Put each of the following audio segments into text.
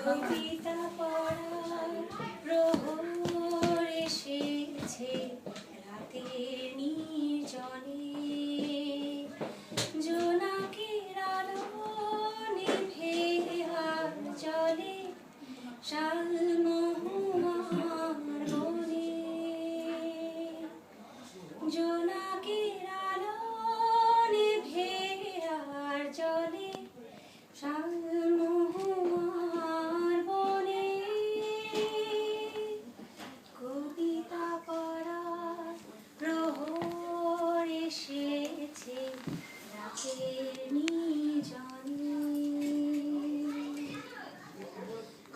কবিতা পড়ার প্রহর এসেছে রাতের নির্জনে, জোনাকের আলো নিভে আর জলে শালমহুয়ার বনে, জোনাকের আলো নিভে আর জলে শালমহুয়ার বনে। কবিতা পড়ার প্রহর এসেছে রাতের নির্জনে,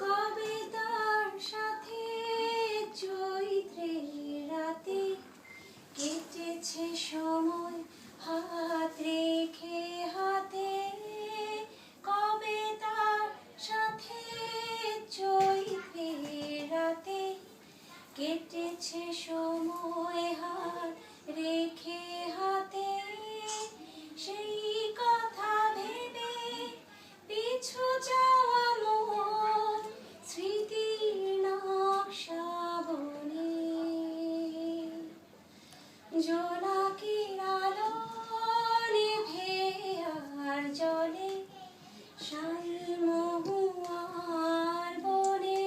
কবিতার সাথে চৈত্রের রাতে কেটেছে সময় হাত রেখে হাতে, কবিতার সাথে চৈত্রের রাতে কেটেছে সময় হাত রেখে হাতে, সেই কথা ভেবে পিছু যাওয়া মোর স্মৃতির নকশা বনে, জোনাকের আলো নিভে আর জলে শালমহুয়ার বনে।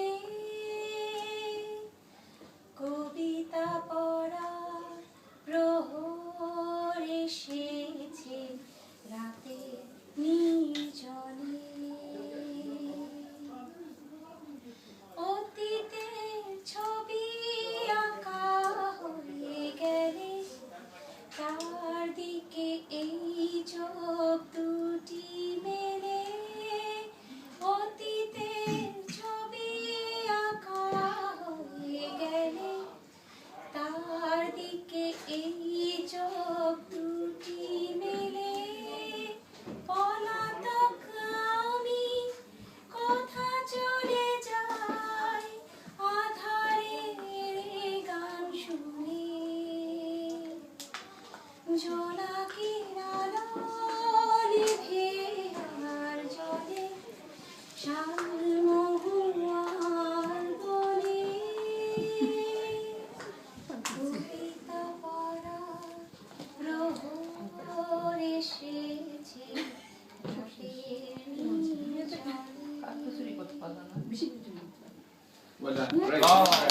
কবিতা পড়ার প্রহর এসেছে রাতে নির্জনে, অতীতের ছবি আঁকা হয়ে গেলে তার দিকে এই চোখ দুটি মেলে, অতীতের ছবি আঁকা হয়ে গেলে তার দিকে এই চোখ দুটি মেলে, পলাতক আমি কথা চলে যায় আধারের গান শুনে, জোনাকের আলো নিভে আর জলে শালমহুয়ার বনে। কবিতা পড়ার প্রহর এসেছে রাতের নির্জনে। Well done. Great.